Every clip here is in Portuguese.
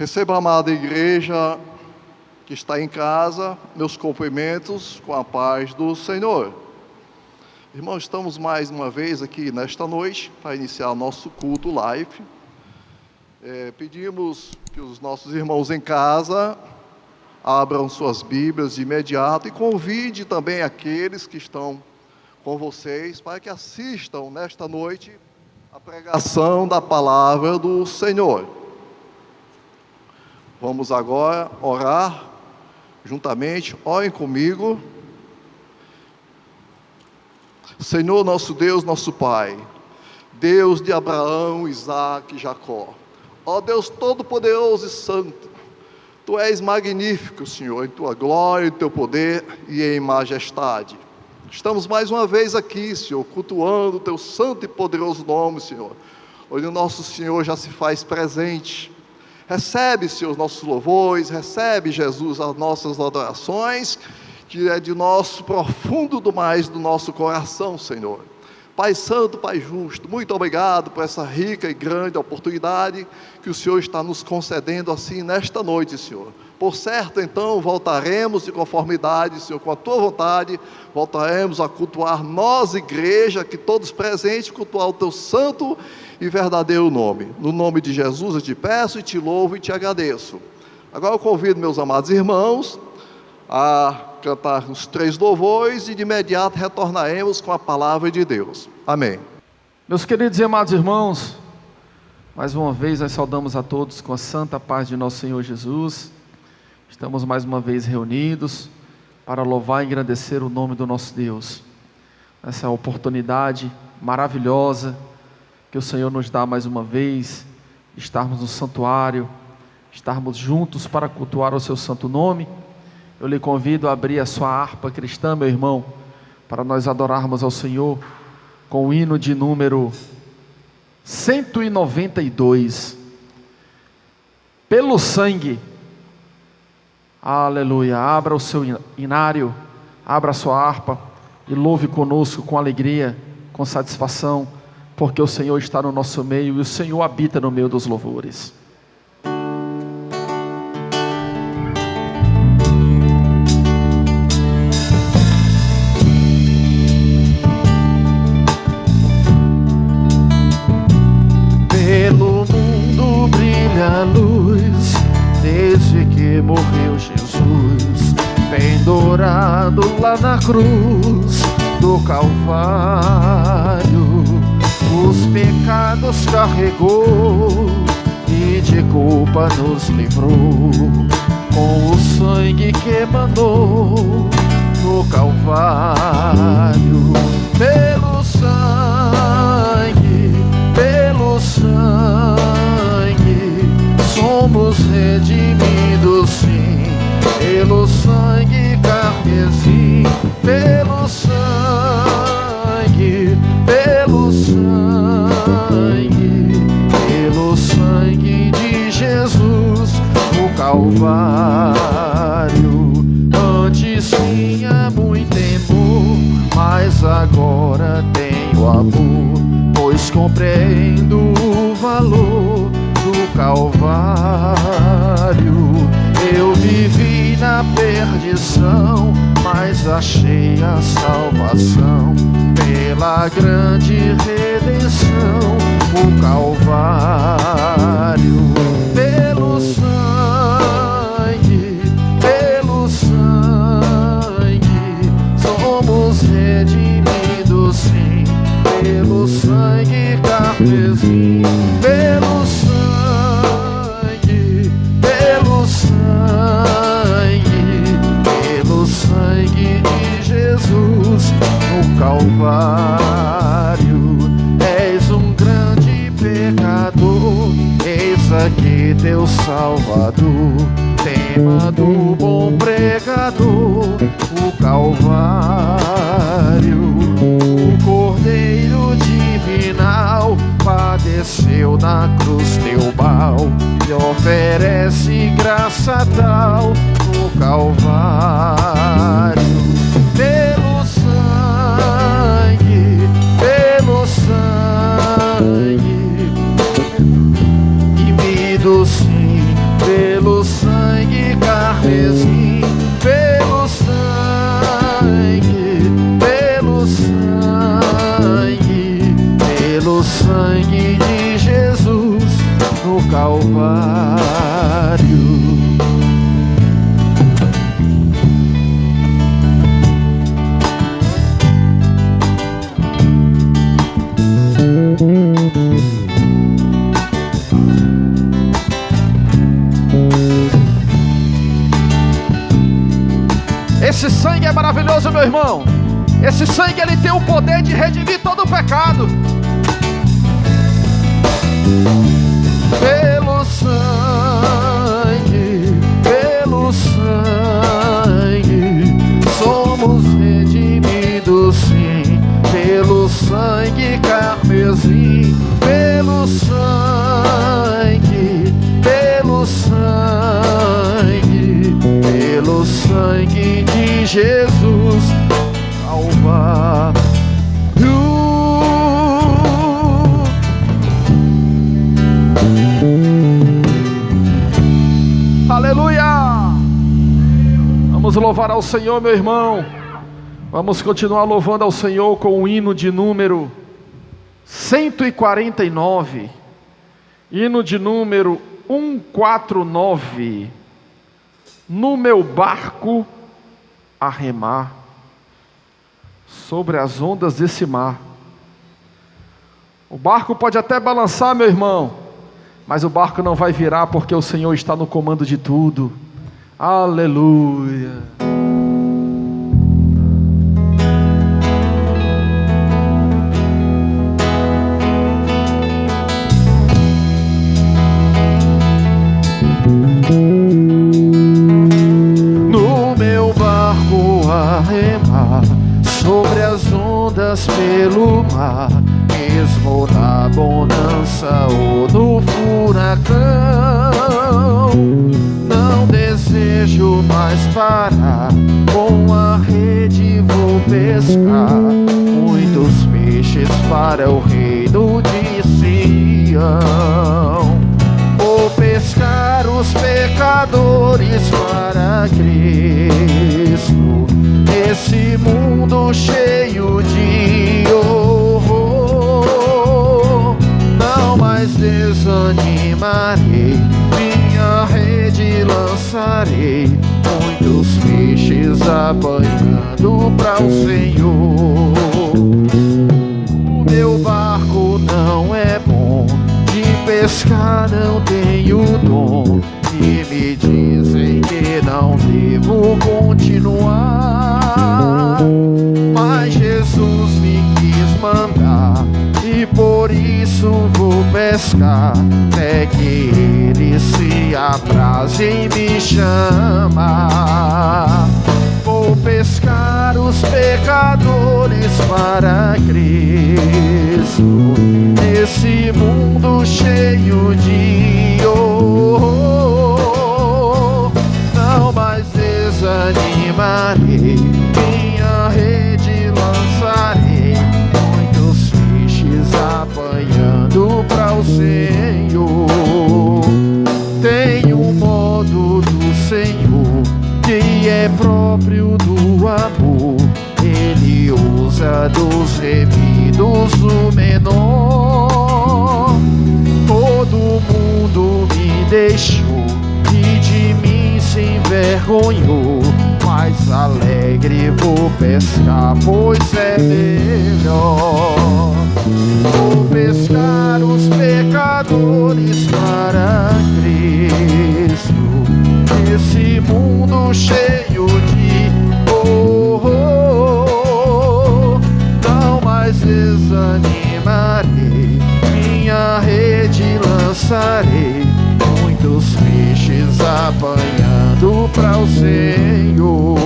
Receba, amada igreja que está em casa, meus cumprimentos com a paz do Senhor. Irmãos, estamos mais uma vez aqui nesta noite para iniciar nosso culto live. Pedimos que os nossos irmãos em casa abram suas Bíblias de imediato e convide também aqueles que estão com vocês para que assistam nesta noite a pregação da palavra do Senhor. Vamos agora orar juntamente, orem comigo. Senhor nosso Deus, nosso Pai, Deus de Abraão, Isaque e Jacó, ó Deus todo-poderoso e santo, Tu és magnífico, Senhor, em Tua glória, em Teu poder e em majestade. Estamos mais uma vez aqui, Senhor, cultuando o Teu santo e poderoso nome, Senhor, onde o nosso Senhor já se faz presente. Recebe, Senhor, os nossos louvores, recebe, Jesus, as nossas adorações, que é de nosso profundo do mais do nosso coração, Senhor. Pai Santo, Pai Justo, muito obrigado por essa rica e grande oportunidade que o Senhor está nos concedendo assim nesta noite, Senhor. Por certo, então, voltaremos de conformidade, Senhor, com a Tua vontade, voltaremos a cultuar nós, igreja, que todos presentes, cultuar o Teu santo e verdadeiro nome. No nome de Jesus eu te peço e te louvo e te agradeço. Agora eu convido meus amados irmãos a cantar os 3 louvores e de imediato retornaremos com a palavra de Deus. Amém. Meus queridos e amados irmãos, mais uma vez nós saudamos a todos com a santa paz de nosso Senhor Jesus. Estamos mais uma vez reunidos para louvar e engrandecer o nome do nosso Deus. Essa oportunidade maravilhosa que o Senhor nos dá mais uma vez, estarmos no santuário, estarmos juntos para cultuar o seu santo nome. Eu lhe convido a abrir a sua harpa cristã, meu irmão, para nós adorarmos ao Senhor com o hino de número 192. Pelo sangue. Aleluia. Abra o seu inário, abra a sua harpa e louve conosco com alegria, com satisfação, porque o Senhor está no nosso meio e o Senhor habita no meio dos louvores. Pelo mundo brilha a luz, desde que morreu Jesus, pendurado lá na cruz do Calvário. Os pecados carregou e de culpa nos livrou, com o sangue que emanou no Calvário. Pelo sangue, somos redimidos sim, pelo sangue carmesim, pelo sangue, pelo sangue de Jesus no Calvário. Antes tinha muito temor, mas agora tenho amor, pois compreendo o valor do Calvário. Eu vivi na perdição, mas achei a salvação pela grande redenção, o Calvário. Pelo sangue, somos redimidos sim, pelo sangue carmesim, pelo sangue de Jesus no Calvário. És um grande pecador, eis aqui teu Salvador, tema do bom pregador, o Calvário. O Cordeiro divinal padeceu na cruz teu mal, e oferece graça tal no Calvário. Pelo sangue, remido sim, Esse sangue é maravilhoso, meu irmão. Esse sangue, ele tem o poder de redimir todo o pecado. Pelo sangue, somos redimidos, sim. Pelo sangue carmesim, pelo sangue, pelo sangue de Jesus Calvário. Aleluia! Vamos louvar ao Senhor, meu irmão. Vamos continuar louvando ao Senhor com o hino de número 149. Hino de número 149. No meu barco a remar sobre as ondas desse mar. O barco pode até balançar, meu irmão, mas o barco não vai virar, porque o Senhor está no comando de tudo. Aleluia. No meu barco a remar sobre as ondas pelo mar, mesmo na bonança ou no furacão, não desejo mais parar, com a rede vou pescar muitos peixes para o reino de Sião. Vou pescar os pecadores para Cristo, nesse mundo cheio de horror. Não mais desanimarei, minha rede lançarei, muitos peixes apanhando para o Senhor. O meu barco não é bom, de pescar não tenho dom, e me dizem que não devo continuar, mas Jesus me quis mandar, e por isso vou pescar, até que Ele se apraze em me chamar. Vou pescar os pecadores para Cristo, nesse mundo cheio de horror. Não mais desanimarei, minha rede lançarei, muitos peixes apanhando para o Senhor. Tem um modo do Senhor que é próprio do amor, Ele usa dos remidos o menor. Todo mundo me deixou e de mim se envergonhou, mas alegre vou pescar, pois é melhor. Vou pescar os pecadores para Cristo, nesse mundo cheio de horror. Não mais desanimarei, minha rede lançarei, muitos peixes apanhando para o Senhor.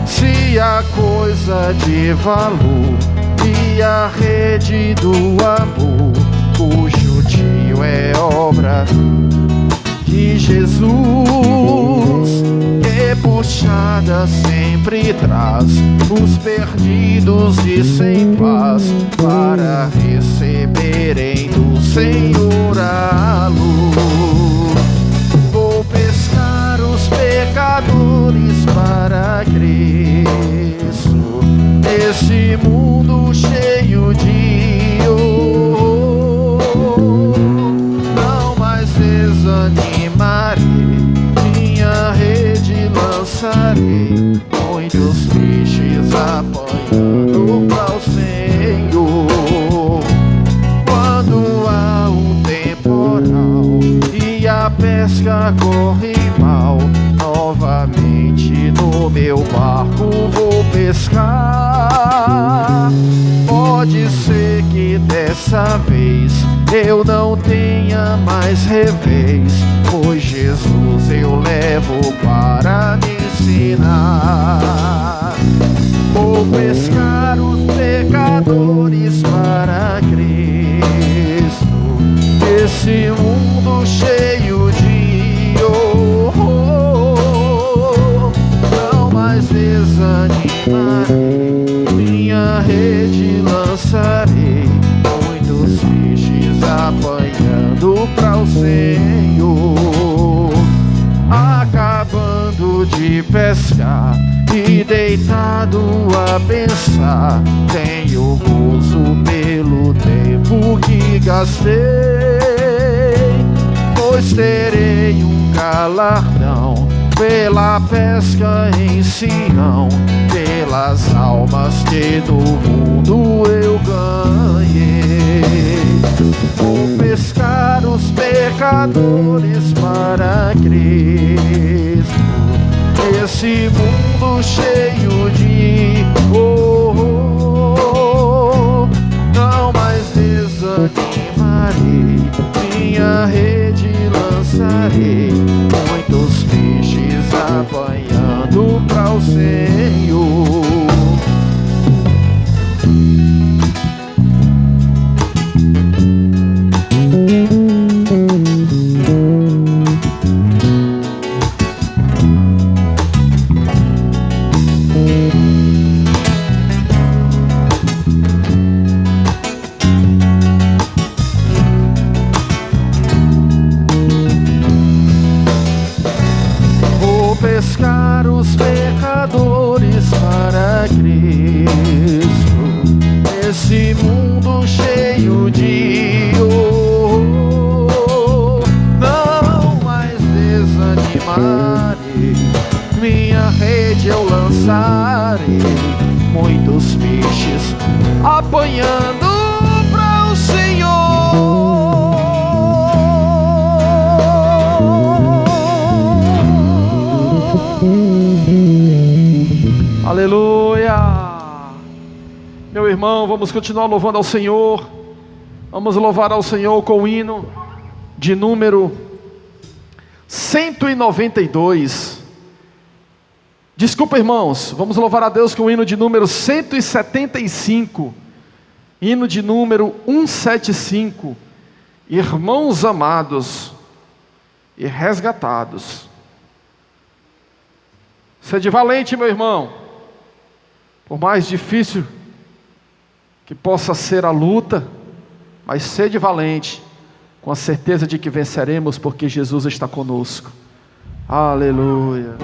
Se a coisa de valor e a rede do amor, cujo tio é obra de Jesus, que puxada sempre traz os perdidos e sem paz, para receberem do Senhor a luz. Vou pescar os pecadores para Cristo, nesse mundo cheio de horror. Não mais desanimarei, minha rede lançarei, muitos peixes apanhando para o Senhor. Quando há um temporal e a pesca corre mal, novamente no meu barco vou pescar. Pode ser que dessa vez eu não tenha mais revés, pois Jesus eu levo para me ensinar. Vou pescar os pecadores para Cristo, esse mundo cheio de horror. Não mais desanimarei, minha rede lançarei, muitos peixes apanhando para o Senhor. Acabando de pescar e deitado a pensar, tenho gozo pelo tempo que gastei, pois terei um galardão pela pesca em Sião, pelas almas que do mundo eu ganhei. Vou pescar os pecadores para Cristo, esse mundo cheio de horror. Não mais desanimarei, minha rede lançarei, muitos peixes apanhando para o Senhor. Pescar os pecadores para Cristo, esse mundo cheio de horror. Não mais desanimarei, minha rede eu lançarei, muitos peixes apanhando para o Senhor. Aleluia! Meu irmão, vamos continuar louvando ao Senhor. Vamos louvar ao Senhor com o hino de número 192. Desculpa, irmãos, vamos louvar a Deus com o hino de número 175. Hino de número 175. Irmãos amados e resgatados. Sede valente, meu irmão. Por mais difícil que possa ser a luta, mas sede valente, com a certeza de que venceremos, porque Jesus está conosco. Aleluia.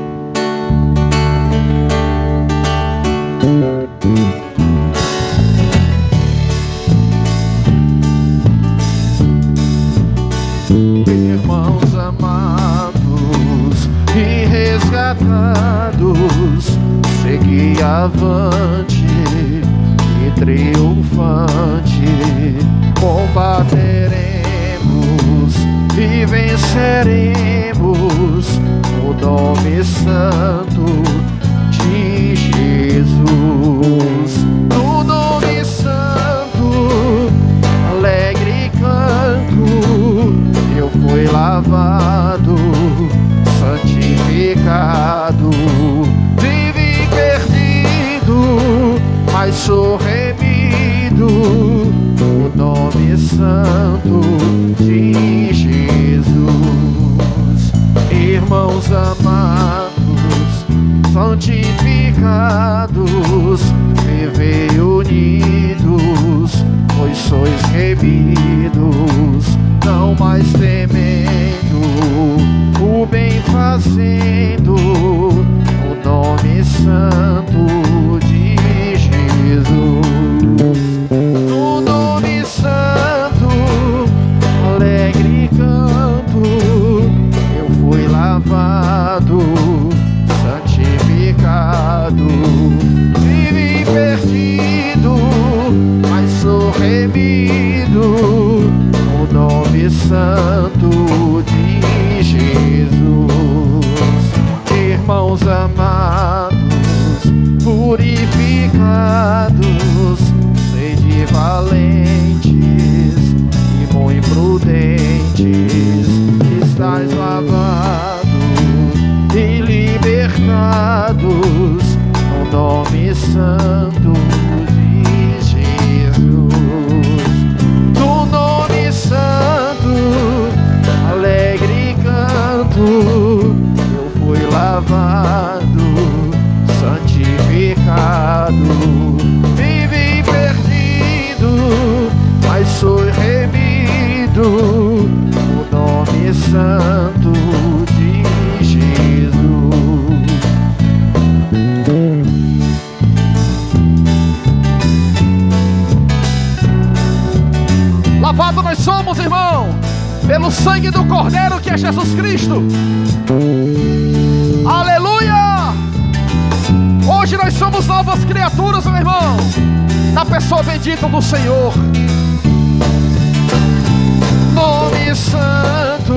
Irmãos amados e resgatados, segui avante e triunfante, combateremos e venceremos no nome santo de Jesus. No nome santo, alegre canto, eu fui lavado, santificado, vivi perdido, mas sou remido no nome santo de Jesus. Irmãos amados, santificados, vivei unidos, pois sois remidos, não mais temendo, o bem fazendo, o nome santo de Jesus. No nome santo, alegre canto, e libertados no nome santo de Jesus. No nome santo, alegre canto, eu fui lavado, santificado, vivi perdido, mas sou remido no nome santo de Jesus. Lavado nós somos, irmão, pelo sangue do Cordeiro que é Jesus Cristo. Aleluia! Hoje nós somos novas criaturas, meu irmão, na pessoa bendita do Senhor. Nome santo,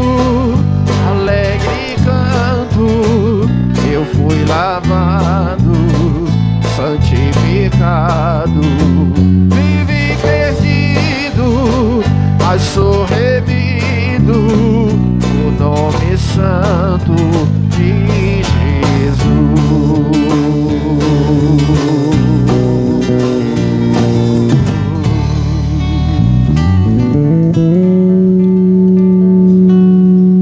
alegre canto, eu fui lavado, santificado, vivi perdido, mas sou remido no nome santo de Jesus.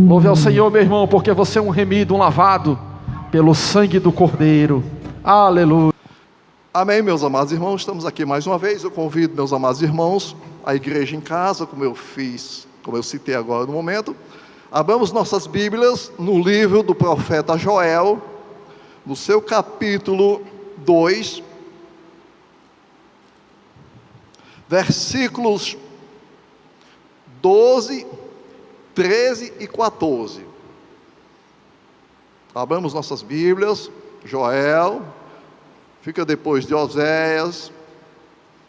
Louve ao Senhor, meu irmão, porque você é um remido, um lavado pelo sangue do Cordeiro. Aleluia. Amém, meus amados irmãos, estamos aqui mais uma vez. Eu convido meus amados irmãos, a igreja em casa, como eu citei agora no momento. Abramos nossas Bíblias no livro do profeta Joel, no seu capítulo 2, versículos 12, 13 e 14. Abramos nossas Bíblias, Joel, fica depois de Oséias,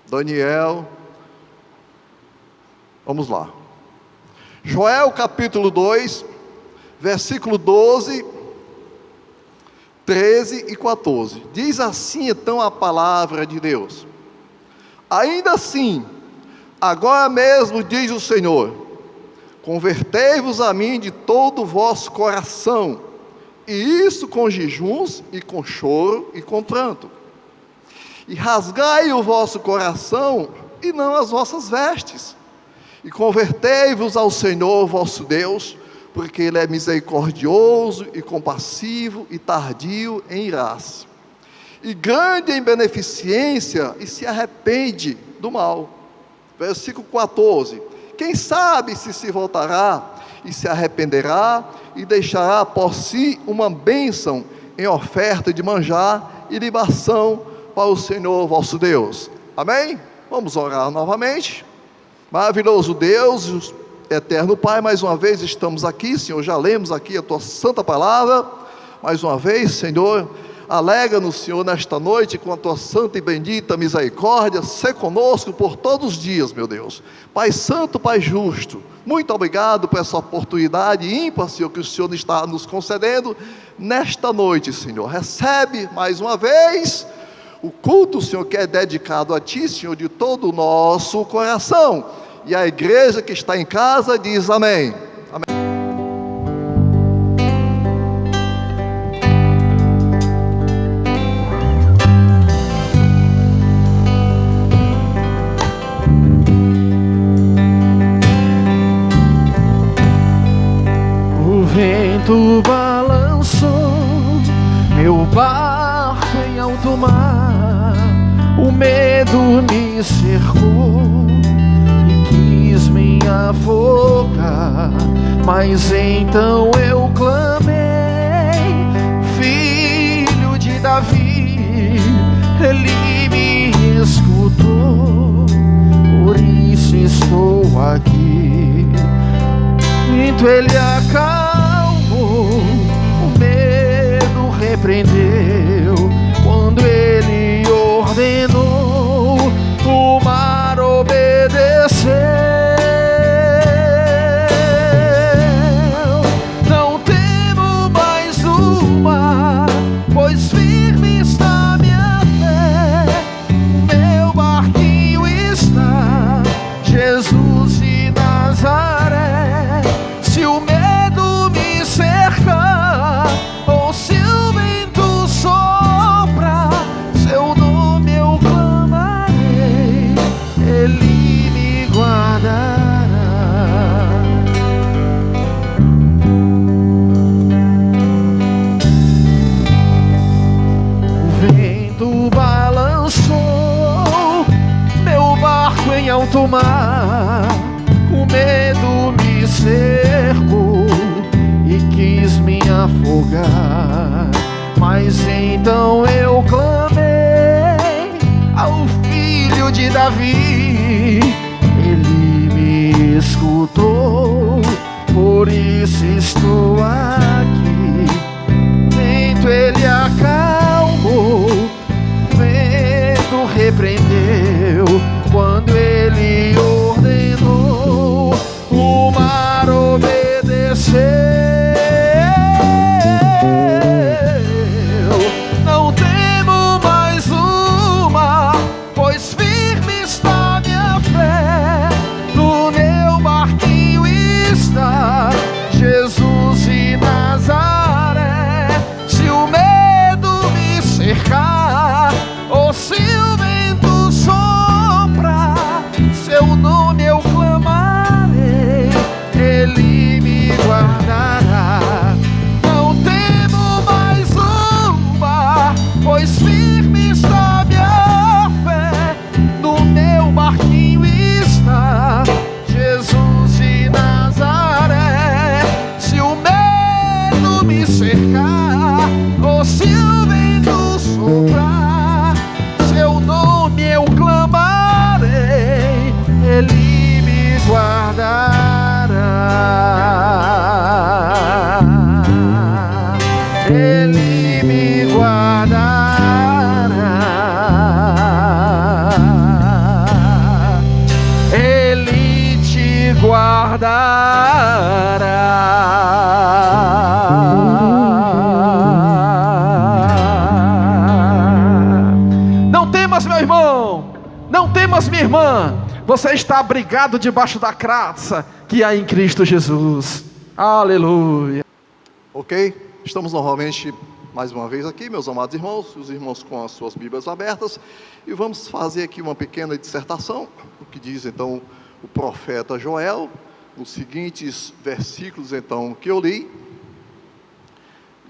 Daniel. Vamos lá. Joel capítulo 2, versículo 12, 13 e 14. Diz assim então a palavra de Deus: ainda assim, agora mesmo diz o Senhor, convertei-vos a mim de todo o vosso coração, e isso com jejuns e com choro e com pranto, e rasgai o vosso coração e não as vossas vestes, e convertei-vos ao Senhor vosso Deus, porque Ele é misericordioso e compassivo e tardio em irar-se, e grande em beneficência, e se arrepende do mal. Versículo 14: quem sabe se voltará e se arrependerá e deixará por si uma bênção em oferta de manjar e libação para o Senhor vosso Deus. Amém? Vamos orar novamente. Maravilhoso Deus, eterno Pai, mais uma vez estamos aqui, Senhor, já lemos aqui a Tua santa palavra, mais uma vez, Senhor, alegra-nos, Senhor, nesta noite com a Tua santa e bendita misericórdia, sê conosco por todos os dias, meu Deus. Pai santo, Pai justo, muito obrigado por essa oportunidade ímpar, Senhor, que o Senhor está nos concedendo nesta noite, Senhor. Recebe mais uma vez o culto, Senhor, que é dedicado a Ti, Senhor, de todo o nosso coração. E a igreja que está em casa diz amém. Amém. O vento balançou meu barco em alto mar, o medo me cercou e quis me afogar, mas então eu clamei, Filho de Davi, Ele me escutou, por isso estou aqui. Então Ele acalmou, o medo repreendeu, quando Ele ordenou, o mar obedeceu. Não tem afogar. Mas então eu clamei ao Filho de Davi, ele me escutou, por isso estou aqui. Vento ele acalmou, vento repreendeu, quando ele ordenou, o mar obedeceu. Não temo mais o mar, pois firme está minha fé. No meu barquinho está Jesus de Nazaré. Se o medo me cercar, ou se o vento soprar, seu nome eu clamarei, ele me guardará. Não temo mais o mar, pois firme está minha fé. No meu barquinho está Jesus de Nazaré. Se o medo me cercar, ou se o vento soprar, seu nome eu clamarei, ele me guardará. Ele me guardará. Ele te guardará. Não temas, meu irmão, não temas, minha irmã, você está abrigado debaixo da graça que há em Cristo Jesus. Aleluia. Ok? Estamos novamente, mais uma vez aqui, meus amados irmãos, os irmãos com as suas Bíblias abertas, e vamos fazer aqui uma pequena dissertação, o que diz então o profeta Joel, nos seguintes versículos então que eu li,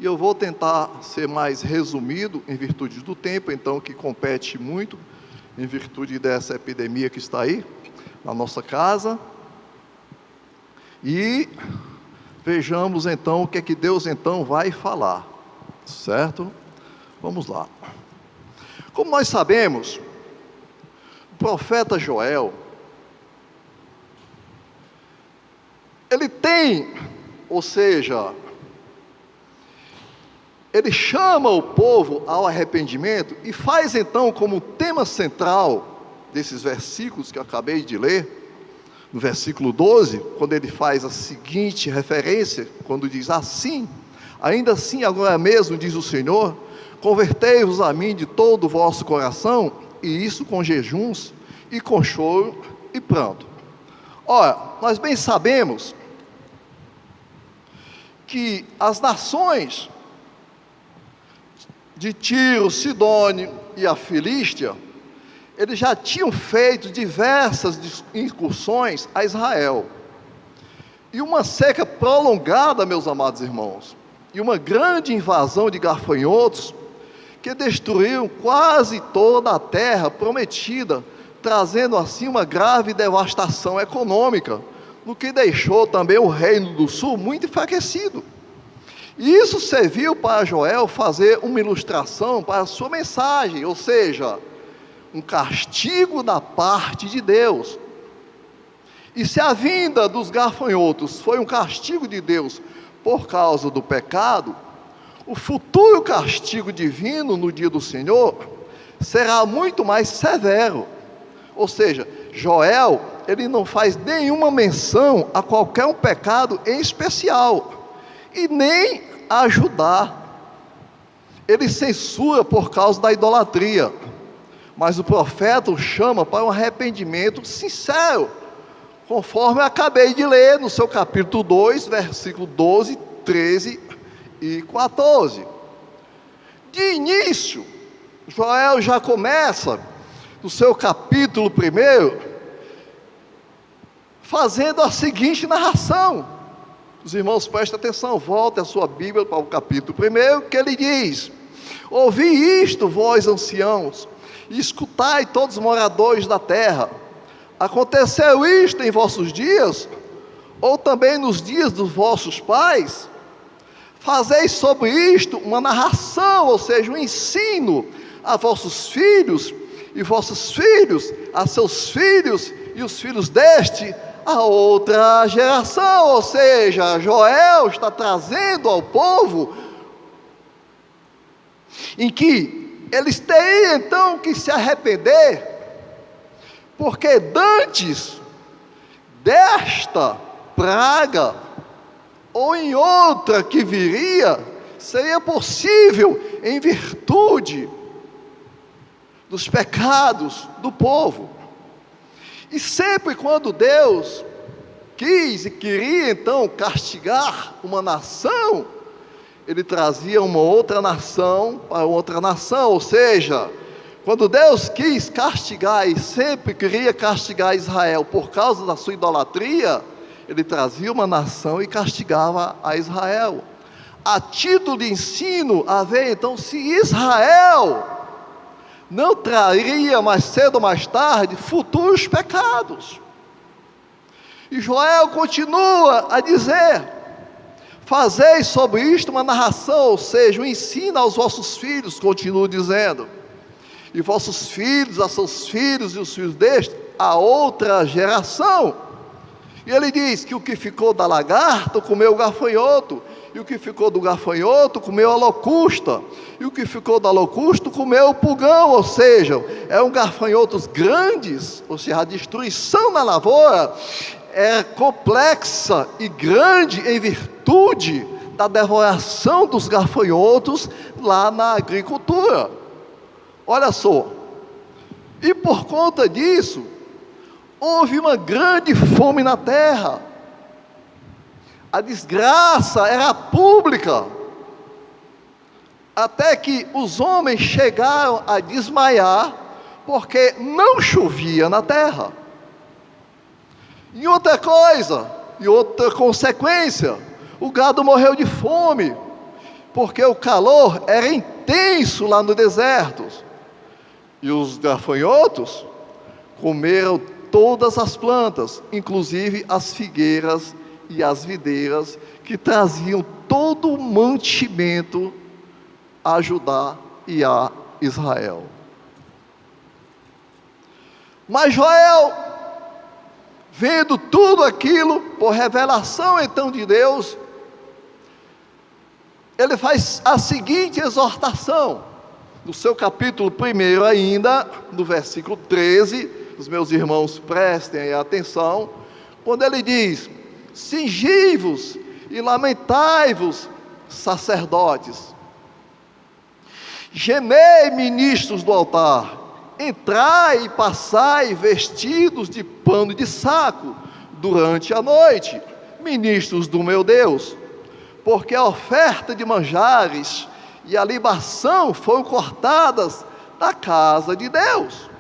e eu vou tentar ser mais resumido em virtude do tempo, então, que compete muito, em virtude dessa epidemia que está aí, na nossa casa, e vejamos então o que é que Deus então vai falar, certo? Vamos lá. Como nós sabemos, o profeta Joel, ele tem, ou seja, ele chama o povo ao arrependimento e faz então como tema central desses versículos que eu acabei de ler, no versículo 12, quando ele faz a seguinte referência, quando diz assim: ainda assim agora mesmo, diz o Senhor, convertei-vos a mim de todo o vosso coração, e isso com jejuns, e com choro e pranto. Ora, nós bem sabemos que as nações de Tiro, Sidônio e a Filístia, eles já tinham feito diversas incursões a Israel. E uma seca prolongada, meus amados irmãos, e uma grande invasão de gafanhotos, que destruíram quase toda a terra prometida, trazendo assim uma grave devastação econômica, no que deixou também o reino do sul muito enfraquecido. E isso serviu para Joel fazer uma ilustração para a sua mensagem, ou seja, um castigo da parte de Deus. E se a vinda dos gafanhotos foi um castigo de Deus por causa do pecado, o futuro castigo divino no dia do Senhor será muito mais severo. Ou seja, Joel, ele não faz nenhuma menção a qualquer um pecado em especial, e nem a Judá. Ele censura por causa da idolatria, mas o profeta o chama para um arrependimento sincero, conforme eu acabei de ler no seu capítulo 2, versículo 12, 13 e 14. De início, Joel já começa, no seu capítulo 1, fazendo a seguinte narração. Os irmãos prestem atenção, voltem a sua Bíblia para o capítulo 1, que ele diz: ouvi isto, vós anciãos, e escutai todos os moradores da terra. Aconteceu isto em vossos dias, ou também nos dias dos vossos pais? Fazei sobre isto uma narração, ou seja, um ensino a vossos filhos, e vossos filhos a seus filhos, e os filhos deste a outra geração. Ou seja, Joel está trazendo ao povo em que eles teriam então que se arrepender, porque dantes desta praga, ou em outra que viria, seria possível em virtude dos pecados do povo. E sempre quando Deus quis e queria então castigar uma nação, Ele trazia uma outra nação para outra nação. Ou seja, quando Deus quis castigar e sempre queria castigar Israel por causa da sua idolatria, Ele trazia uma nação e castigava a Israel. A título de ensino, a ver então se Israel não traria mais cedo ou mais tarde futuros pecados. E Joel continua a dizer: fazei sobre isto uma narração, ou seja, um ensino aos vossos filhos, continua dizendo, e vossos filhos a seus filhos, e os filhos deste a outra geração. E ele diz que o que ficou da lagarta comeu o gafanhoto, e o que ficou do gafanhoto comeu a locusta, e o que ficou da locusta comeu o pulgão. Ou seja, eram gafanhotos grandes, ou seja, a destruição na lavoura é complexa e grande em virtude da devoração dos gafanhotos lá na agricultura. Olha só, e por conta disso, houve uma grande fome na terra. A desgraça era pública, até que os homens chegaram a desmaiar, porque não chovia na terra. E outra coisa, e outra consequência, o gado morreu de fome, porque o calor era intenso lá no deserto. E os gafanhotos comeram todas as plantas, inclusive as figueiras e as videiras, que traziam todo o mantimento a Judá e a Israel. Mas Joel, vendo tudo aquilo, por revelação então de Deus, ele faz a seguinte exortação, no seu capítulo 1 ainda, no versículo 13, os meus irmãos prestem atenção, quando ele diz: cingi-vos e lamentai-vos, sacerdotes, gemei, ministros do altar, entrai e passai vestidos de pano de saco durante a noite, ministros do meu Deus, porque a oferta de manjares e a libação foram cortadas da casa de Deus.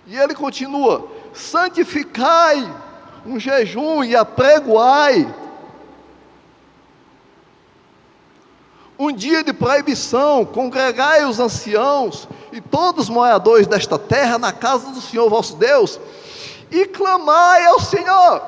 E ele continua: santificai um jejum e apregoai um dia de proibição, congregai os anciãos e todos os moradores desta terra na casa do Senhor vosso Deus, e clamai ao Senhor.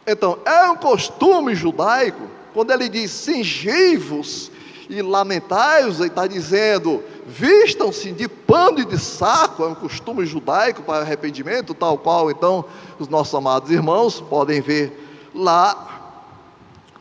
Então, é um costume judaico, quando ele diz cingi-vos e lamentai-vos, ele está dizendo: vistam-se de pano e de saco. É um costume judaico para arrependimento, tal qual então os nossos amados irmãos podem ver lá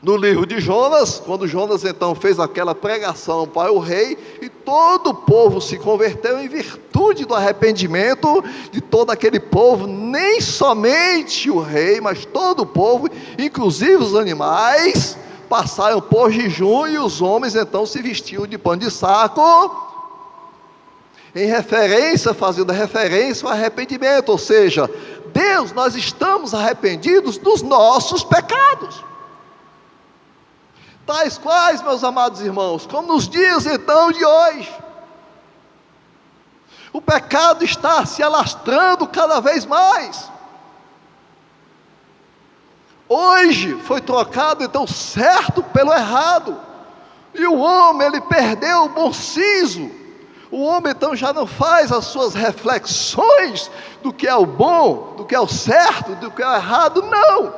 no livro de Jonas, quando Jonas então fez aquela pregação para o rei, e todo o povo se converteu em virtude do arrependimento de todo aquele povo, nem somente o rei, mas todo o povo, inclusive os animais, passaram por jejum, e os homens então se vestiam de pano de saco, em referência, fazendo referência ao arrependimento. Ou seja, Deus, nós estamos arrependidos dos nossos pecados, tais quais, meus amados irmãos, como nos dias então de hoje, o pecado está se alastrando cada vez mais. Hoje foi trocado então certo pelo errado, e o homem, ele perdeu o bom siso. O homem então já não faz as suas reflexões do que é o bom, do que é o certo, do que é o errado. Não,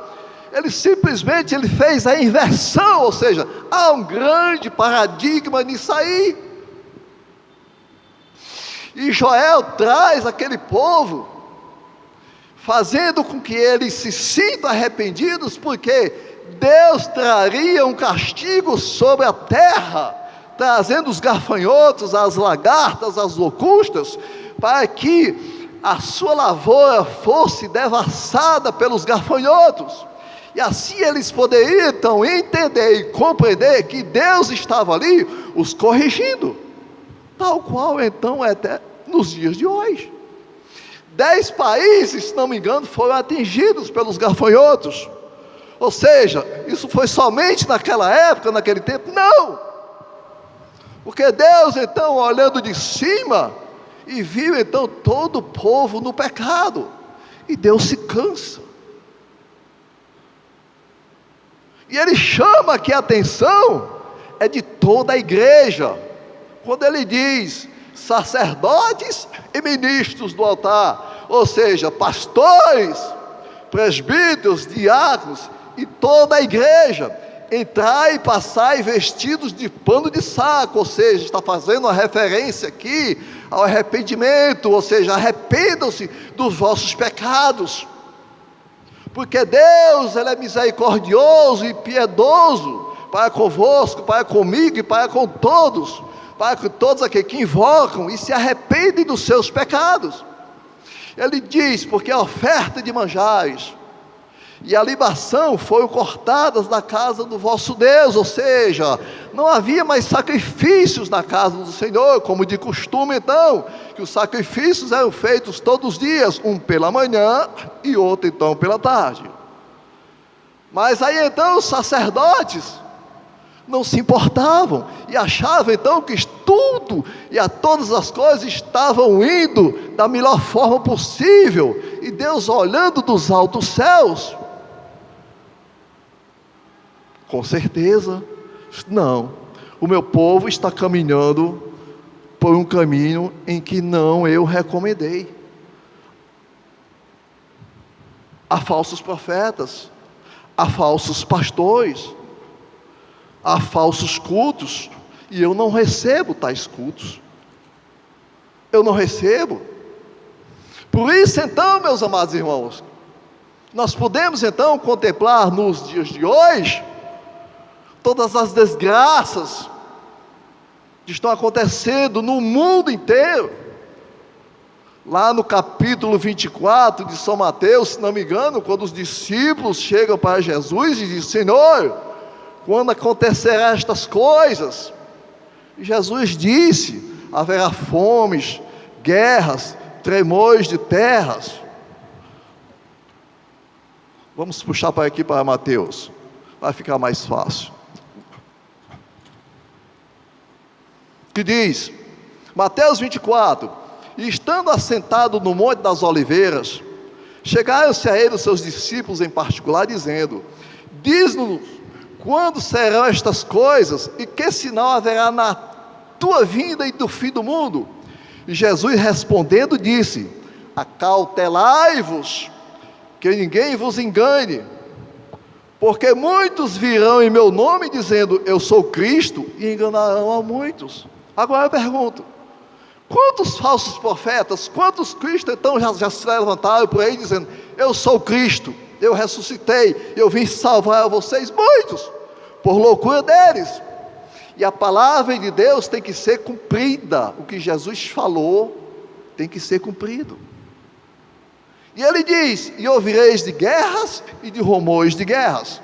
ele simplesmente fez a inversão, ou seja, há um grande paradigma nisso aí. E Joel traz aquele povo, fazendo com que eles se sintam arrependidos, porque Deus traria um castigo sobre a terra, trazendo os gafanhotos, as lagartas, as locustas, para que a sua lavoura fosse devassada pelos gafanhotos. E assim eles poderiam então entender e compreender que Deus estava ali os corrigindo, tal qual então é até nos dias de hoje. 10 países, se não me engano, foram atingidos pelos gafanhotos. Ou seja, isso foi somente naquela época, naquele tempo? Não! Porque Deus então, olhando de cima, e viu então todo o povo no pecado, e Deus se cansa. E Ele chama aqui a atenção, é de toda a igreja, quando Ele diz, sacerdotes e ministros do altar, ou seja, pastores, presbíteros, diáconos, e toda a igreja, entrai e passai vestidos de pano de saco, ou seja, está fazendo uma referência aqui ao arrependimento, ou seja, arrependam-se dos vossos pecados, porque Deus, Ele é misericordioso e piedoso, para convosco, para comigo e para com todos, para que todos aqueles que invocam e se arrependem dos seus pecados. Ele diz, porque a oferta de manjares e a libação foram cortadas da casa do vosso Deus, ou seja, não havia mais sacrifícios na casa do Senhor, como de costume então, que os sacrifícios eram feitos todos os dias, um pela manhã e outro então pela tarde. Mas aí então os sacerdotes não se importavam, e achavam então que tudo e a todas as coisas estavam indo da melhor forma possível, e Deus olhando dos altos céus, com certeza, não, o meu povo está caminhando por um caminho em que não eu recomendei. Há falsos profetas, há falsos pastores, há falsos cultos, e eu não recebo tais cultos, eu não recebo. Por isso então, meus amados irmãos, nós podemos então contemplar nos dias de hoje, todas as desgraças que estão acontecendo no mundo inteiro. Lá no capítulo 24 de São Mateus, se não me engano, quando os discípulos chegam para Jesus e dizem, Senhor, quando acontecerão estas coisas? E Jesus disse, haverá fomes, guerras, tremores de terras. Vamos puxar para aqui para Mateus, vai ficar mais fácil. Que diz, Mateus 24, e estando assentado no Monte das Oliveiras, chegaram-se a ele os seus discípulos em particular, dizendo, diz-nos quando serão estas coisas, e que sinal haverá na tua vinda e do fim do mundo? E Jesus respondendo disse, acautelai-vos, que ninguém vos engane, porque muitos virão em meu nome dizendo, eu sou Cristo, e enganarão a muitos. Agora eu pergunto, quantos falsos profetas, quantos Cristos então já se levantaram por aí dizendo, eu sou Cristo, eu ressuscitei, eu vim salvar a vocês? Muitos, por loucura deles. E a palavra de Deus tem que ser cumprida, o que Jesus falou tem que ser cumprido. E ele diz, e ouvireis de guerras e de rumores de guerras.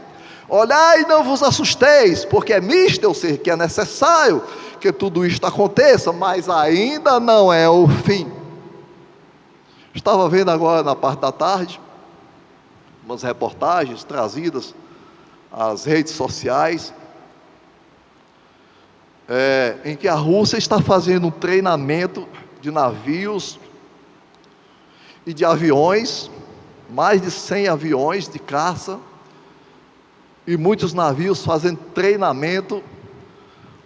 Olhai e não vos assusteis, porque é misto, eu sei que é necessário que tudo isto aconteça, mas ainda não é o fim. Estava vendo agora na parte da tarde, umas reportagens trazidas às redes sociais, em que a Rússia está fazendo um treinamento de navios e de aviões, mais de 100 aviões de caça, e muitos navios fazendo treinamento,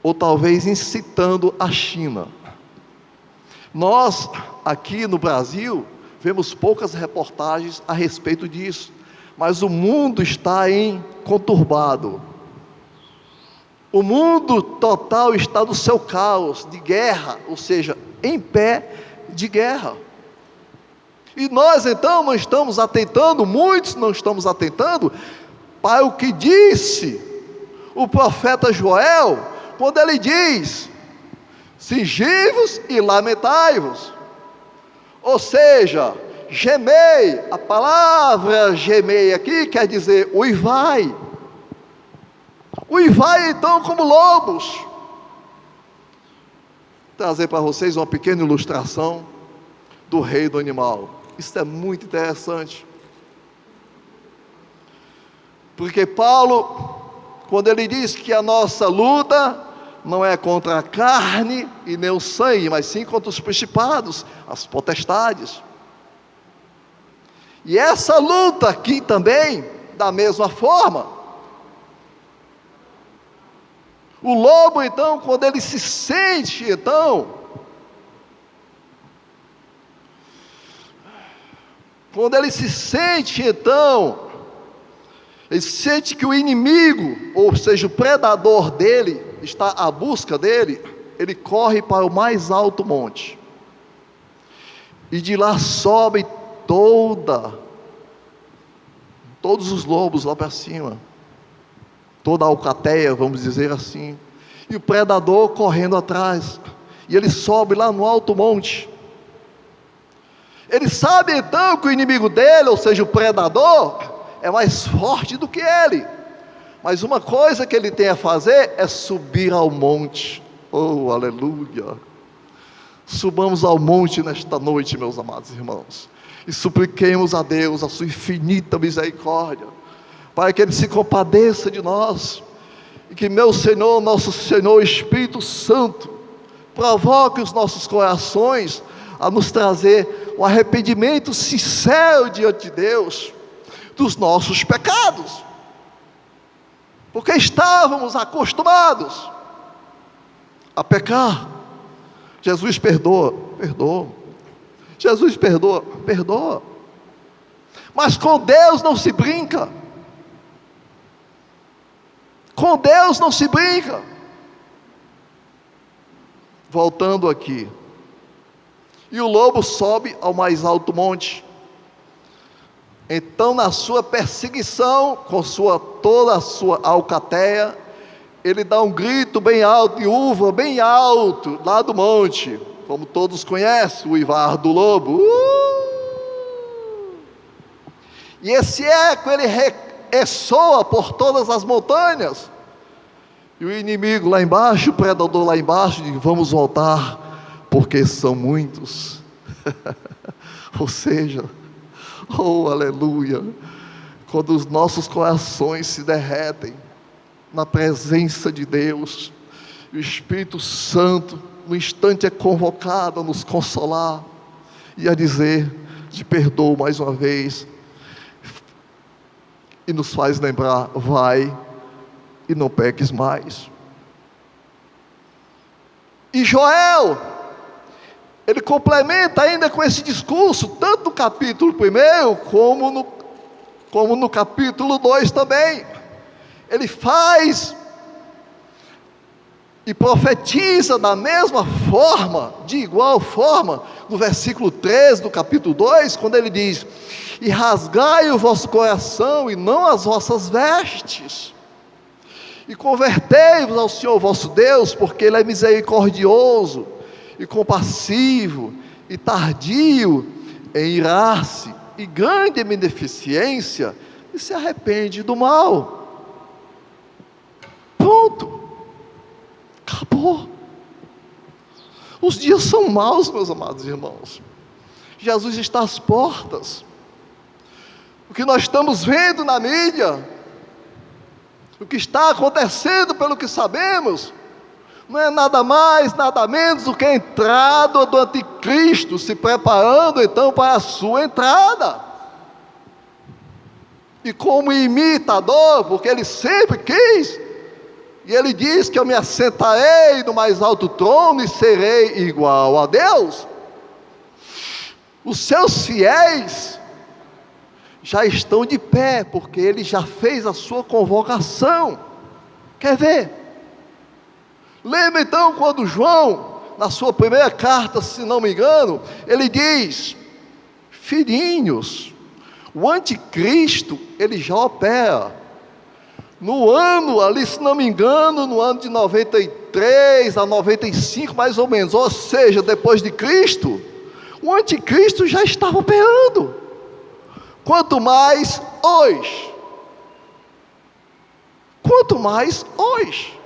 ou talvez incitando a China. Nós, aqui no Brasil, vemos poucas reportagens a respeito disso, Mas o mundo está conturbado. O mundo total está no seu caos de guerra, ou seja, em pé de guerra. E nós então não estamos atentando, muitos não estamos atentando para o que disse o profeta Joel, quando ele diz: cingivos e lamentai-vos. Ou seja, gemei, a palavra gemei aqui quer dizer uivai. Uivai então como lobos. Vou trazer para vocês uma pequena ilustração do reino animal. Isso é muito interessante. Porque Paulo, quando ele diz que a nossa luta não é contra a carne e nem o sangue, mas sim contra os principados, as potestades. E essa luta aqui também, da mesma forma, o lobo então, quando ele se sente ele sente que o inimigo, ou seja, o predador dele, está à busca dele, ele corre para o mais alto monte, e de lá sobem todos os lobos lá para cima, toda a alcateia, vamos dizer assim, e o predador correndo atrás, e ele sobe lá no alto monte. Ele sabe então que o inimigo dele, ou seja, o predador, é mais forte do que ele, mas uma coisa que ele tem a fazer é subir ao monte. Oh, aleluia! Subamos ao monte nesta noite, meus amados irmãos, e supliquemos a Deus a sua infinita misericórdia, para que Ele se compadeça de nós, e que meu Senhor, nosso Senhor Espírito Santo, provoque os nossos corações a nos trazer um arrependimento sincero diante de Deus, dos nossos pecados, porque estávamos acostumados a pecar. Jesus perdoa, Jesus perdoa, mas com Deus não se brinca, Voltando aqui, e o lobo sobe ao mais alto monte. Então, na sua perseguição, com toda a sua alcateia, ele dá um grito bem alto, de uva bem alto, lá do monte, como todos conhecem, o uivar do lobo. E esse eco, ele ressoa por todas as montanhas, e o inimigo lá embaixo, o predador lá embaixo, diz: vamos voltar, porque são muitos. Ou seja, oh aleluia, quando os nossos corações se derretem na presença de Deus, o Espírito Santo no instante é convocado a nos consolar e a dizer: te perdoo mais uma vez, e nos faz lembrar: vai e não peques mais. E Joel, ele complementa ainda com esse discurso, tanto no capítulo 1, como no capítulo 2 também. Ele faz e profetiza da mesma forma, de igual forma, no versículo 13 do capítulo 2, quando ele diz: e rasgai o vosso coração e não as vossas vestes, e convertei-vos ao Senhor vosso Deus, porque Ele é misericordioso e compassivo e tardio em irar-se, e grande em beneficência, e se arrepende do mal. Pronto, acabou. Os dias são maus, meus amados irmãos. Jesus está às portas. O que nós estamos vendo na mídia, o que está acontecendo, pelo que sabemos, não é nada mais, nada menos do que a entrada do anticristo, se preparando então para a sua entrada. E como imitador, porque ele sempre quis, e ele diz que eu me assentarei no mais alto trono e serei igual a Deus. Os seus fiéis já estão de pé, porque ele já fez a sua convocação. Quer ver? Lembra então quando João, na sua primeira carta, se não me engano, ele diz: filhinhos, o anticristo, ele já opera. No ano, ali se não me engano, no ano de 93 a 95 mais ou menos, ou seja, depois de Cristo, o anticristo já estava operando. Quanto mais hoje. Quanto mais hoje.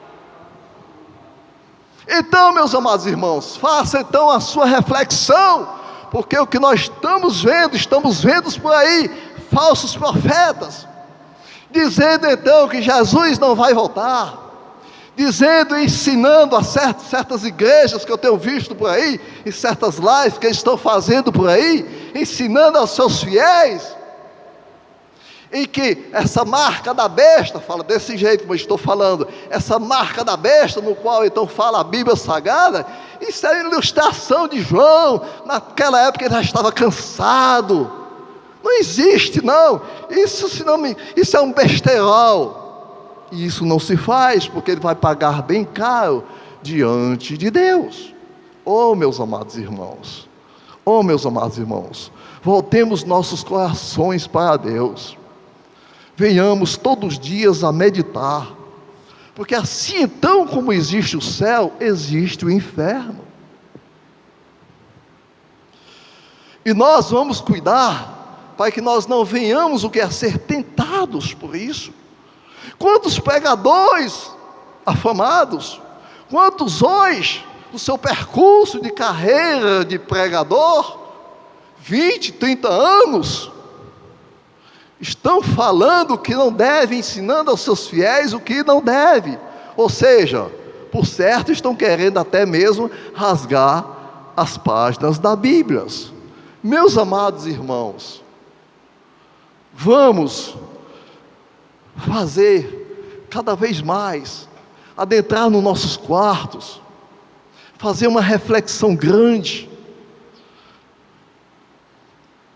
Então, meus amados irmãos, faça então a sua reflexão, porque o que nós estamos vendo por aí, falsos profetas, dizendo então que Jesus não vai voltar, dizendo e ensinando a certas igrejas que eu tenho visto por aí, em certas lives que eles estão fazendo por aí, ensinando aos seus fiéis, em que essa marca da besta, fala desse jeito como eu estou falando, essa marca da besta, no qual então fala a Bíblia Sagrada, isso é ilustração de João, naquela época ele já estava cansado. Não existe não, isso é um besterol, e isso não se faz, porque ele vai pagar bem caro diante de Deus. Oh meus amados irmãos, voltemos nossos corações para Deus, venhamos todos os dias a meditar, porque assim então como existe o céu, existe o inferno, e nós vamos cuidar, para que nós não venhamos a ser tentados por isso. Quantos pregadores afamados, quantos hoje, no seu percurso de carreira de pregador, 20, 30 anos, estão falando o que não deve, ensinando aos seus fiéis o que não deve, ou seja, por certo estão querendo até mesmo rasgar as páginas da Bíblia. Meus amados irmãos, vamos fazer cada vez mais, adentrar nos nossos quartos, fazer uma reflexão grande.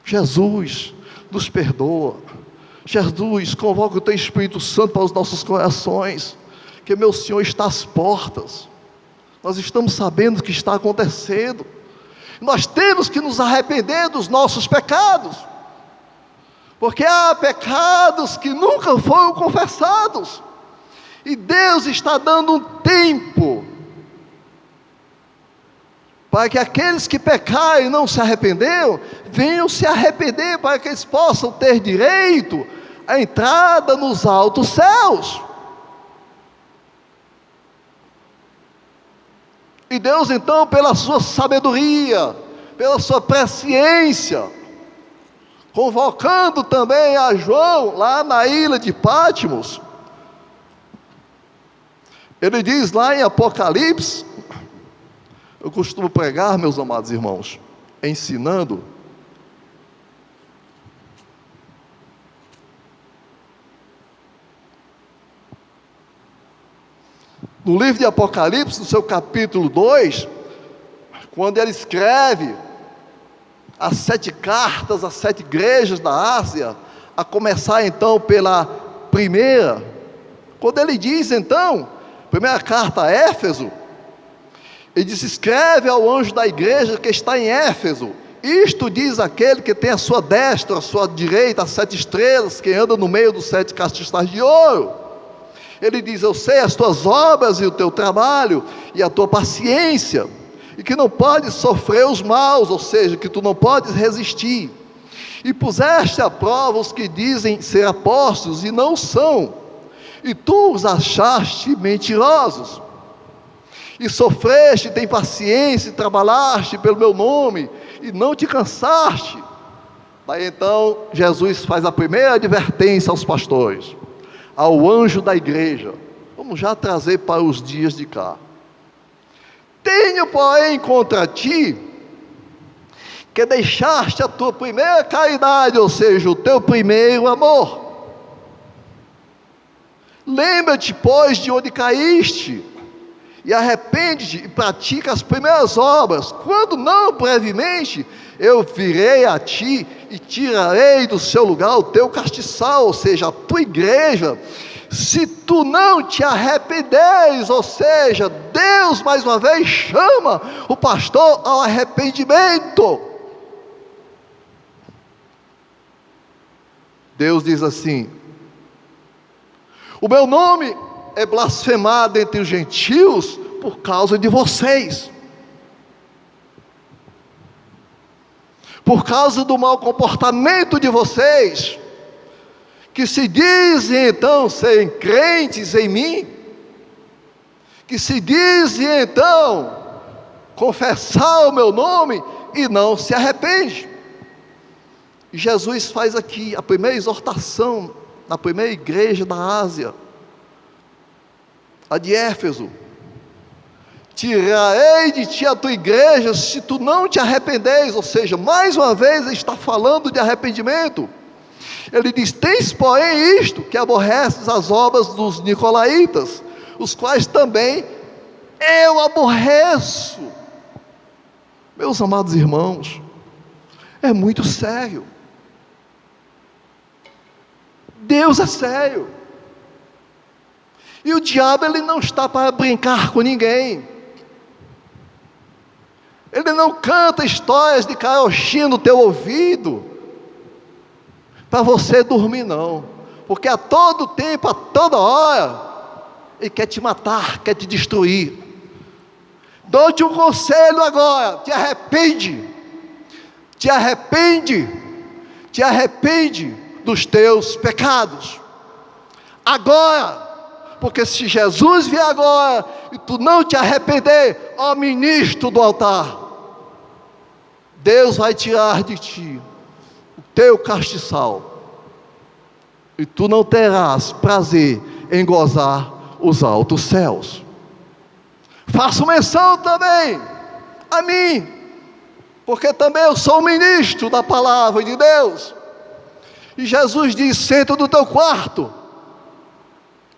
Jesus nos perdoa, Jesus convoca o Teu Espírito Santo para os nossos corações, que meu Senhor está às portas, nós estamos sabendo o que está acontecendo, nós temos que nos arrepender dos nossos pecados, porque há pecados que nunca foram confessados, e Deus está dando um tempo, para que aqueles que pecaram e não se arrependeram, venham se arrepender, para que eles possam ter direito à entrada nos altos céus. E Deus então, pela sua sabedoria, pela sua presciência, convocando também a João, lá na ilha de Patmos, ele diz lá em Apocalipse, eu costumo pregar, meus amados irmãos, ensinando, no livro de Apocalipse, no seu capítulo 2, quando ele escreve as 7 cartas, as 7 igrejas da Ásia, a começar então pela primeira, quando ele diz então, primeira carta a Éfeso, ele diz: escreve ao anjo da igreja que está em Éfeso, isto diz aquele que tem a sua destra, a sua direita, as 7 estrelas, que anda no meio dos 7 catiçais de ouro. Ele diz: eu sei as tuas obras e o teu trabalho, e a tua paciência, e que não podes sofrer os maus, ou seja, que tu não podes resistir, e puseste à prova os que dizem ser apóstolos e não são, e tu os achaste mentirosos, e sofreste, tem paciência, e trabalhaste pelo meu nome, e não te cansaste. Daí então Jesus faz a primeira advertência aos pastores, ao anjo da igreja. Vamos já trazer para os dias de cá. Tenho, porém, contra ti, que deixaste a tua primeira caridade, ou seja, o teu primeiro amor. Lembra-te, pois, de onde caíste, e arrepende-te e pratica as primeiras obras. Quando não, brevemente, eu virei a ti e tirarei do seu lugar o teu castiçal, ou seja, a tua igreja. Se tu não te arrependeres, ou seja, Deus mais uma vez chama o pastor ao arrependimento. Deus diz assim: o meu nome é blasfemado entre os gentios por causa de vocês, por causa do mau comportamento de vocês, que se dizem então serem crentes em mim, que se dizem então confessar o meu nome e não se arrepende. E Jesus faz aqui a primeira exortação na primeira igreja da Ásia, a de Éfeso: tirarei de ti a tua igreja se tu não te arrependeres. Ou seja, mais uma vez ele está falando de arrependimento. Ele diz: tens porém isto, que aborreces as obras dos nicolaítas, os quais também eu aborreço. Meus amados irmãos, é muito sério. Deus é sério. E o diabo, ele não está para brincar com ninguém. Ele não canta histórias de carochinha no teu ouvido para você dormir, não. Porque a todo tempo, a toda hora, ele quer te matar, quer te destruir. Dou-te um conselho agora: te arrepende, te arrepende, te arrepende dos teus pecados agora, porque se Jesus vier agora e tu não te arrepender, ó ministro do altar, Deus vai tirar de ti o teu castiçal, e tu não terás prazer em gozar os altos céus. Faço menção também a mim, porque também eu sou ministro da palavra de Deus. E Jesus diz: senta no teu quarto,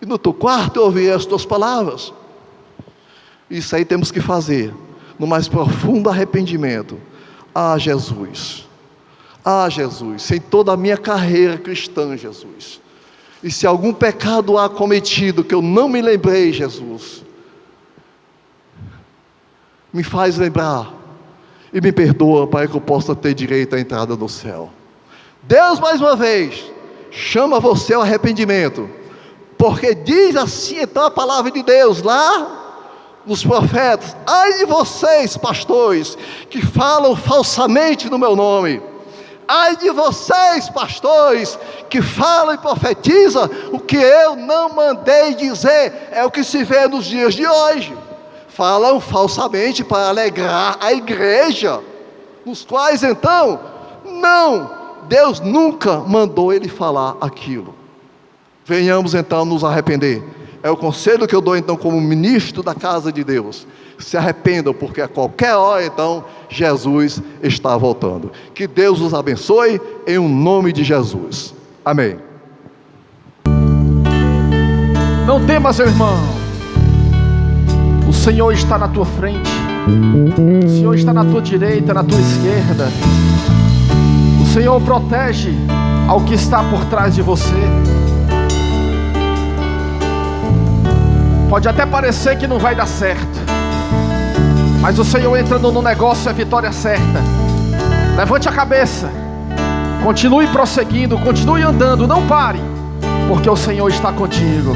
e no teu quarto eu ouvirei as tuas palavras. Isso aí temos que fazer no mais profundo arrependimento. Jesus, Senhor, em toda a minha carreira cristã, Jesus, e se algum pecado há cometido que eu não me lembrei, Jesus, me faz lembrar e me perdoa, para que eu possa ter direito à entrada no céu. Deus mais uma vez chama você ao arrependimento, porque diz assim então a palavra de Deus lá nos profetas: ai de vocês, pastores, que falam falsamente no meu nome. Ai de vocês, pastores, que falam e profetizam o que eu não mandei dizer. É o que se vê nos dias de hoje. Falam falsamente para alegrar a igreja, nos quais então, não, Deus nunca mandou ele falar aquilo. Venhamos então nos arrepender. É o conselho que eu dou então como ministro da casa de Deus: se arrependam, porque a qualquer hora então Jesus está voltando. Que Deus os abençoe em o nome de Jesus. Amém. Não temas, meu irmão. O Senhor está na tua frente. O Senhor está na tua direita, na tua esquerda. O Senhor protege ao que está por trás de você. Pode até parecer que não vai dar certo, mas o Senhor entrando no negócio é vitória certa. Levante a cabeça, continue prosseguindo, continue andando, não pare, porque o Senhor está contigo.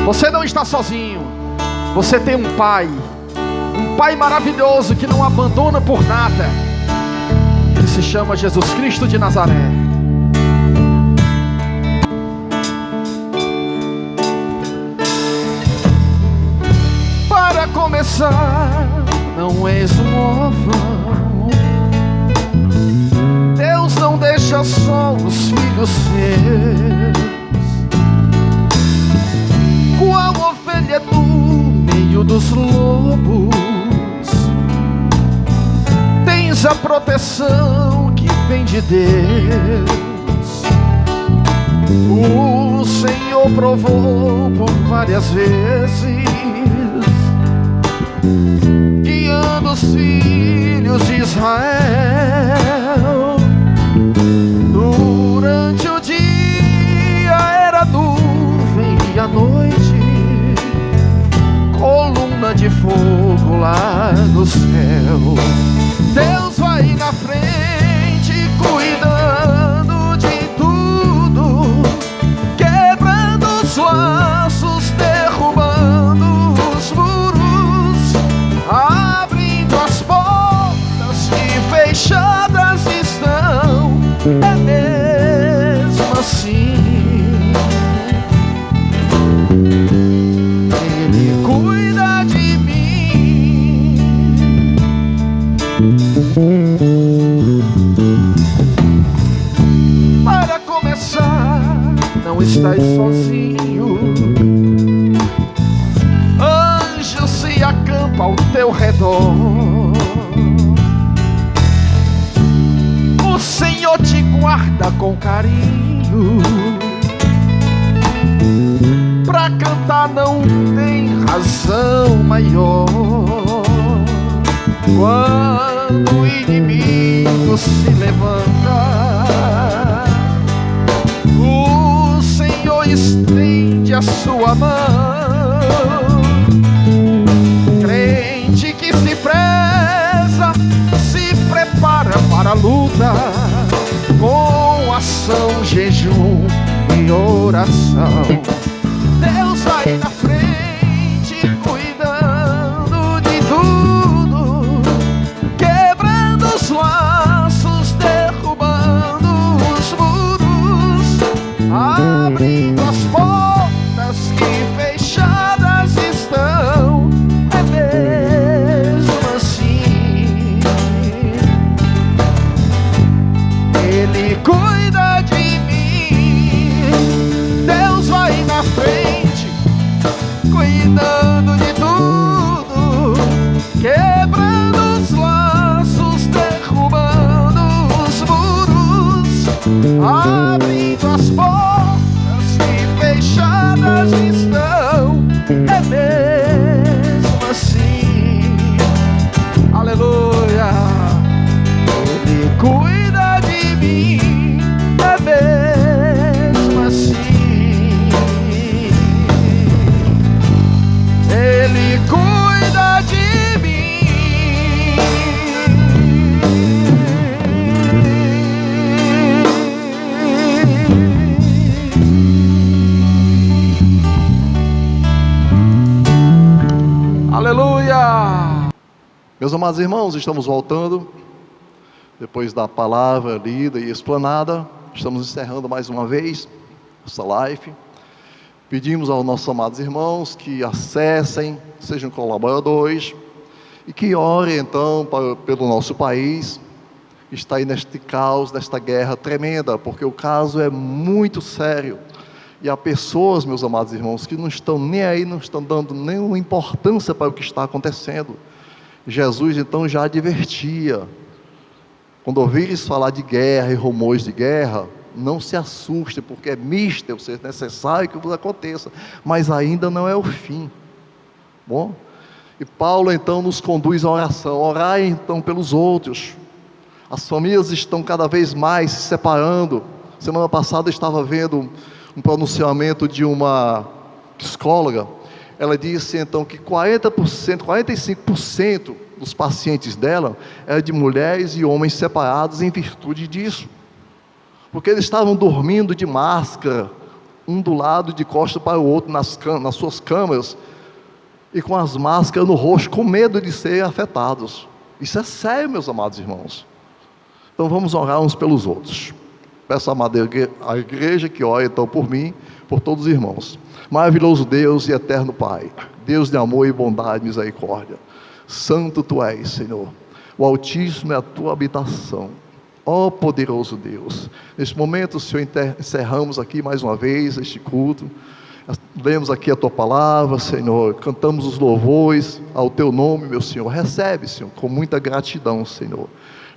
Você não está sozinho, você tem um Pai maravilhoso que não abandona por nada, que se chama Jesus Cristo de Nazaré. Para começar, não és um órfão. Deus não deixa só os filhos seus. Qual ovelha do meio dos lobos, tens a proteção que vem de Deus. O Senhor provou por várias vezes Israel. Durante o dia era nuvem e à noite coluna de fogo lá no céu. Deus vai na frente cuidando de tudo, quebrando os laços, derrubando os muros, abrindo as portas que fechadas estão. É mesmo assim, Ele cuida de mim. Para começar, não estás sozinho. Anjos se acampam ao teu redor. O Senhor te guarda com carinho. Pra cantar não tem razão maior. Quando o inimigo se levanta, o Senhor estende a sua mão. Crente que se preza, se prepara para a luta, com ação, jejum e oração. Deus vai na frente cuidando de tudo, quebrando os laços, derrubando os muros, abrindo as portas que fechadas estão. É mesmo assim, Ele cuida de mim. Deus vai na frente cuidando de tudo, quebrando os laços, derrubando os muros, abrindo as portas que fechadas estão. É mesmo assim, aleluia. Ele cuida de mim. É mesmo assim, Ele cuida de mim. Aleluia. Meus amados irmãos, estamos voltando, depois da palavra lida e explanada, estamos encerrando mais uma vez essa live. Pedimos aos nossos amados irmãos que acessem, sejam colaboradores, e que orem então pelo nosso país, que está aí neste caos, nesta guerra tremenda, porque o caso é muito sério. E há pessoas, meus amados irmãos, que não estão nem aí, não estão dando nenhuma importância para o que está acontecendo. Jesus então já advertia: quando ouvires falar de guerra e rumores de guerra, não se assuste, porque é mister, é necessário que aconteça, mas ainda não é o fim. Bom, e Paulo então nos conduz à oração. Orai então pelos outros. As famílias estão cada vez mais se separando. Semana passada eu estava vendo um pronunciamento de uma psicóloga. Ela disse então que 40%, 45% dos pacientes dela eram de mulheres e homens separados em virtude disso, porque eles estavam dormindo de máscara, um do lado, de costas para o outro, nas suas camas, e com as máscaras no rosto, com medo de serem afetados. Isso é sério, meus amados irmãos. Então vamos orar uns pelos outros. Peço à igreja que ore então por mim, por todos os irmãos. Maravilhoso Deus e eterno Pai, Deus de amor e bondade e misericórdia, santo Tu és, Senhor. O Altíssimo é a Tua habitação. Ó poderoso Deus, neste momento, Senhor, encerramos aqui mais uma vez este culto. Lemos aqui a Tua palavra, Senhor, cantamos os louvores ao Teu nome, meu Senhor. Recebe, Senhor, com muita gratidão, Senhor.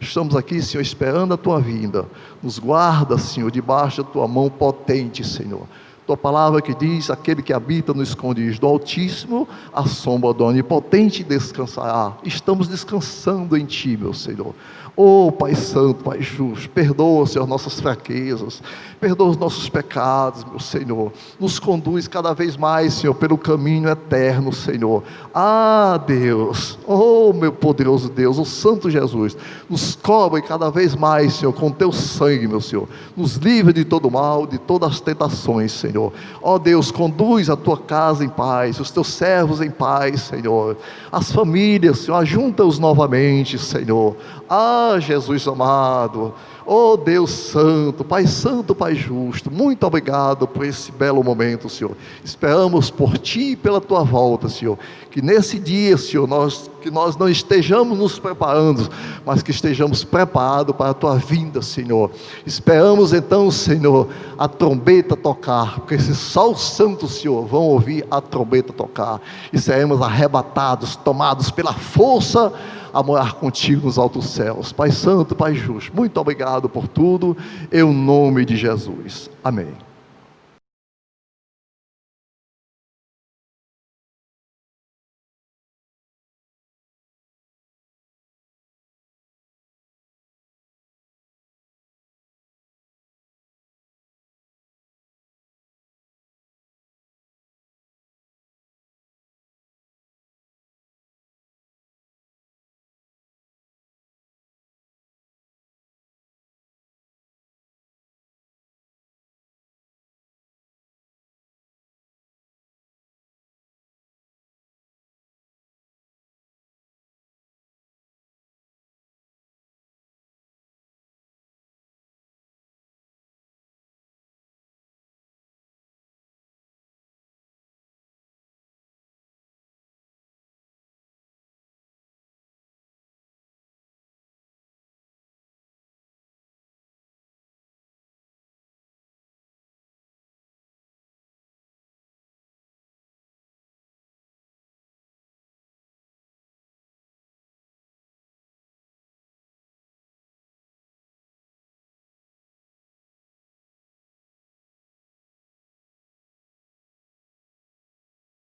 Estamos aqui, Senhor, esperando a Tua vinda. Nos guarda, Senhor, debaixo da Tua mão potente, Senhor. Tua palavra que diz: aquele que habita no esconderijo do Altíssimo, a sombra do Onipotente descansará. Estamos descansando em Ti, meu Senhor. Oh, Pai Santo, Pai Justo, perdoa, Senhor, nossas fraquezas, perdoa os nossos pecados, meu Senhor. Nos conduz cada vez mais, Senhor, pelo caminho eterno, Senhor. Ah, Deus, oh, meu poderoso Deus, o Santo Jesus, nos cobre cada vez mais, Senhor, com Teu sangue, meu Senhor. Nos livre de todo mal, de todas as tentações, Senhor. Ó Deus, conduz a Tua casa em paz, os Teus servos em paz, Senhor. As famílias, Senhor, ajunta-os novamente, Senhor. Ah, Jesus amado, oh Deus Santo, Pai Justo, muito obrigado por esse belo momento, Senhor. Esperamos por Ti e pela Tua volta, Senhor. Que nesse dia, Senhor, que nós não estejamos nos preparando, mas que estejamos preparados para a Tua vinda, Senhor. Esperamos então, Senhor, a trombeta tocar, porque se só os santos, Senhor, vão ouvir a trombeta tocar, e seremos arrebatados, tomados pela força a morar contigo nos altos céus. Pai Santo, Pai Justo, muito obrigado por tudo, em nome de Jesus. Amém.